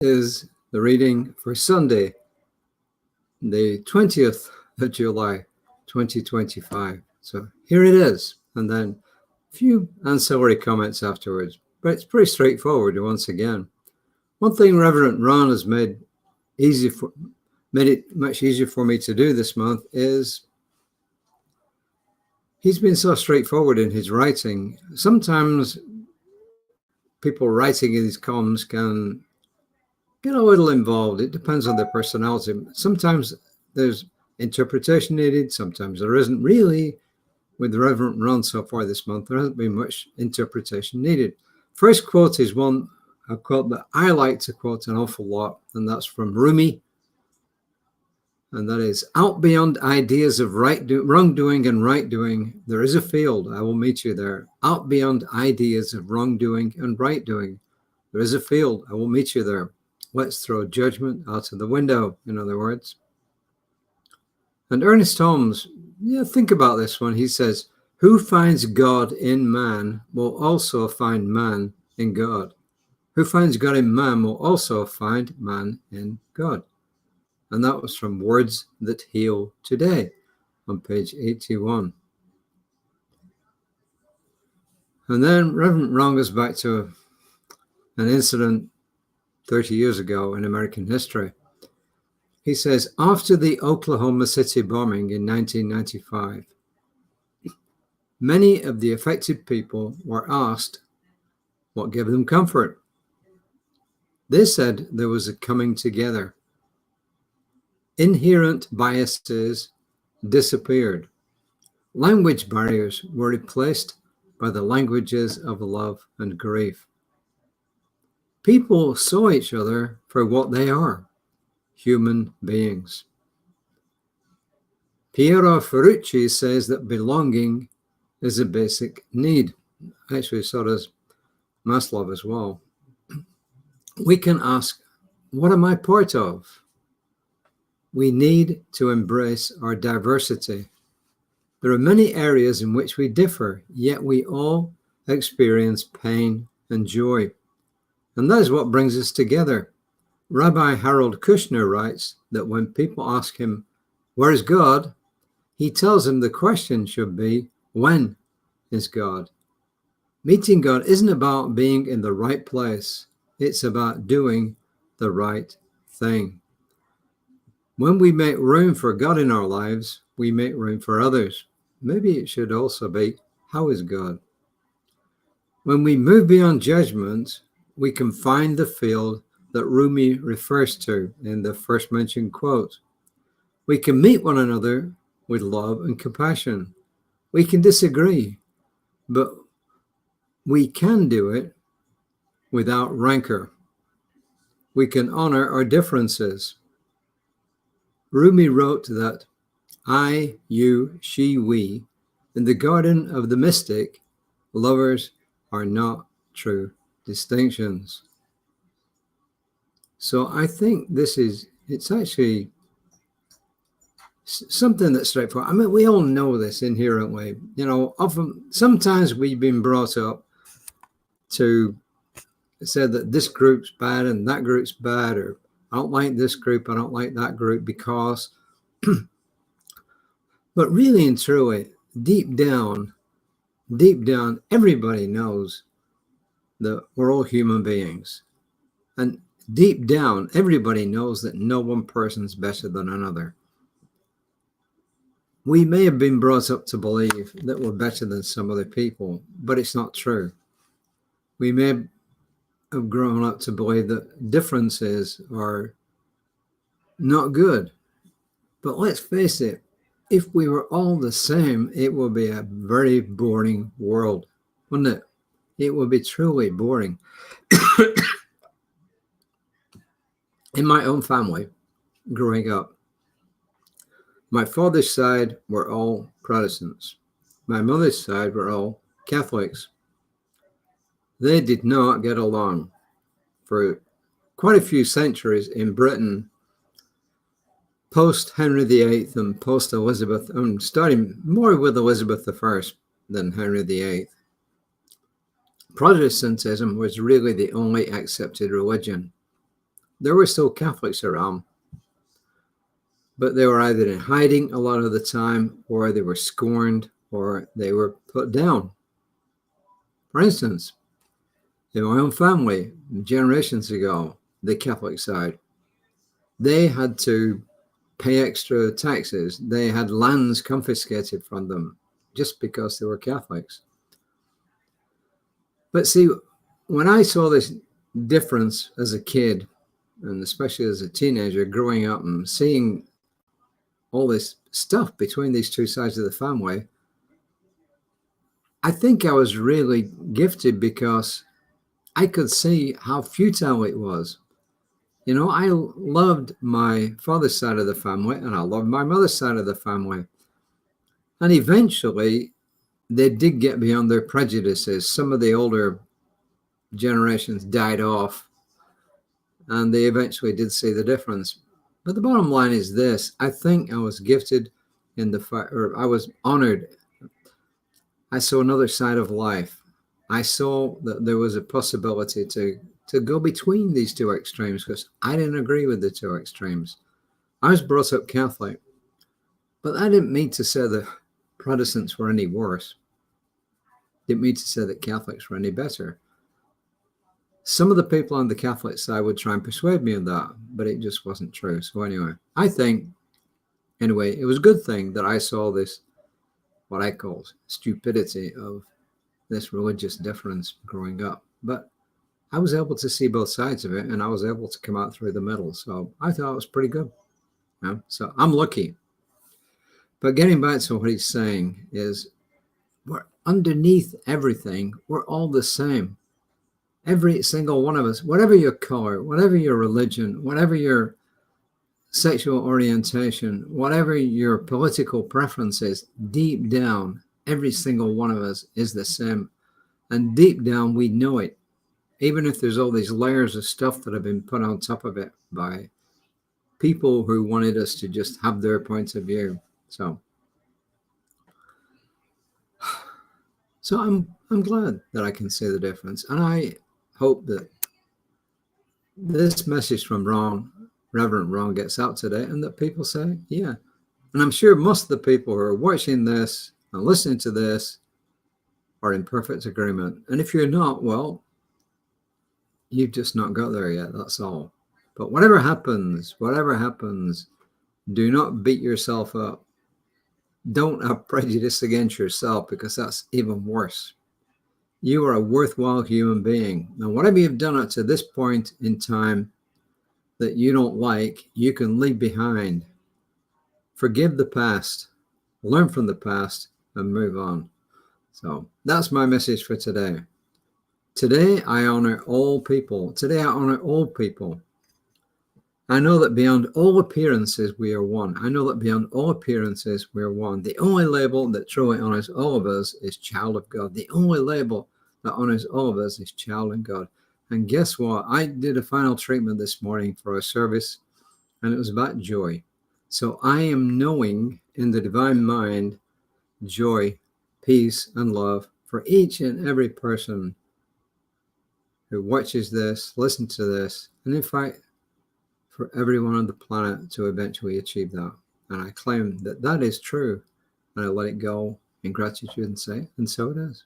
is the reading for Sunday, the 20th of July, 2025. So here it is, and then a few ancillary comments afterwards. But it's pretty straightforward once again. One thing Reverend Ron has made it much easier for me to do this month is he's been so straightforward in his writing. Sometimes people writing in these columns can get a little involved. It depends on their personality. Sometimes there's interpretation needed. Sometimes there isn't. Really, with Reverend Ron so far this month, there hasn't been much interpretation needed. First quote is a quote that I like to quote an awful lot, and that's from Rumi. And that is, out beyond ideas of wrongdoing and right doing, there is a field. I will meet you there. Out beyond ideas of wrongdoing and right doing, there is a field. I will meet you there. Let's throw judgment out of the window, in other words. And Ernest Holmes, think about this one. He says, who finds God in man will also find man in God. Who finds God in man will also find man in God. And that was from Words That Heal Today on page 81. And then Reverend Ron goes back to an incident 30 years ago in American history. He says, after the Oklahoma City bombing in 1995, many of the affected people were asked what gave them comfort. They said there was a coming together. Inherent biases disappeared. Language barriers were replaced by the languages of love and grief. People saw each other for what they are, human beings. Piero Ferrucci says that belonging is a basic need. Actually, so does Maslow as well. We can ask, what am I part of? We need to embrace our diversity. There are many areas in which we differ, yet we all experience pain and joy. And that is what brings us together. Rabbi Harold Kushner writes that when people ask him, where is God? He tells them the question should be, when is God? Meeting God isn't about being in the right place. It's about doing the right thing. When we make room for God in our lives, we make room for others. Maybe it should also be, how is God? When we move beyond judgment, we can find the field that Rumi refers to in the first mentioned quote. We can meet one another with love and compassion. We can disagree, but we can do it without rancor. We can honor our differences. Rumi wrote that I, you, she, we, in the garden of the mystic, lovers are not true distinctions. So I think it's actually something that's straightforward. I mean, we all know this inherently. Sometimes we've been brought up to say that this group's bad and that group's bad, or I don't like this group, I don't like that group because. But really and truly, deep down, everybody knows that we're all human beings. And deep down, everybody knows that no one person's better than another. We may have been brought up to believe that we're better than some other people, but it's not true. We may have grown up to believe that differences are not good. But let's face it, if we were all the same, it would be a very boring world, wouldn't it? It would be truly boring. In my own family, growing up, my father's side were all Protestants. My mother's side were all Catholics. They did not get along for quite a few centuries in Britain, post Henry VIII and post Elizabeth, starting more with Elizabeth I than Henry VIII. Protestantism was really the only accepted religion. there were still Catholics around, but they were either in hiding a lot of the time, or they were scorned, or they were put down. For instance, in my own family, generations ago, the Catholic side, they had to pay extra taxes. They had lands confiscated from them just because they were Catholics. But see, when I saw this difference as a kid, and especially as a teenager growing up and seeing all this stuff between these two sides of the family, I think I was really gifted because I could see how futile it was. You know, I loved my father's side of the family and I loved my mother's side of the family. And eventually, they did get beyond their prejudices. Some of the older generations died off and they eventually did see the difference. But the bottom line is this: I think I was gifted in the fact, or I was honored. I saw another side of life. I saw that there was a possibility to go between these two extremes, because I didn't agree with the two extremes. I was brought up Catholic, but I didn't mean to say that Protestants were any worse. Didn't mean to say that Catholics were any better. Some of the people on the Catholic side would try and persuade me of that, but it just wasn't true. So anyway, I think, anyway, it was a good thing that I saw this, what I call stupidity of this religious difference growing up. But I was able to see both sides of it, and I was able to come out through the middle. So I thought it was pretty good. Yeah? So I'm lucky. But getting back to what he's saying is, we're underneath everything. We're all the same. Every single one of us, whatever your color, whatever your religion, whatever your sexual orientation, whatever your political preferences, deep down, every single one of us is the same. And deep down, we know it. Even if there's all these layers of stuff that have been put on top of it by people who wanted us to just have their points of view. So I'm glad that I can see the difference. And I hope that this message from Reverend Ron gets out today, and that people say, yeah. And I'm sure most of the people who are watching this and listening to this are in perfect agreement. And if you're not, well, you've just not got there yet. That's all. But whatever happens, do not beat yourself up. Don't have prejudice against yourself, because that's even worse. You are a worthwhile human being. Now, whatever you've done up to this point in time that you don't like, you can leave behind. Forgive the past, learn from the past, and move on. So that's my message for today. Today, I honor all people. I know that beyond all appearances, we are one. The only label that truly honors all of us is child of God. The only label that honors all of us is child of God. And guess what? I did a final treatment this morning for a service, and it was about joy. So I am knowing in the divine mind joy, peace, and love for each and every person who watches this, listens to this, and in fact, for everyone on the planet to eventually achieve that. And I claim that that is true, and I let it go in gratitude and say, and so it is.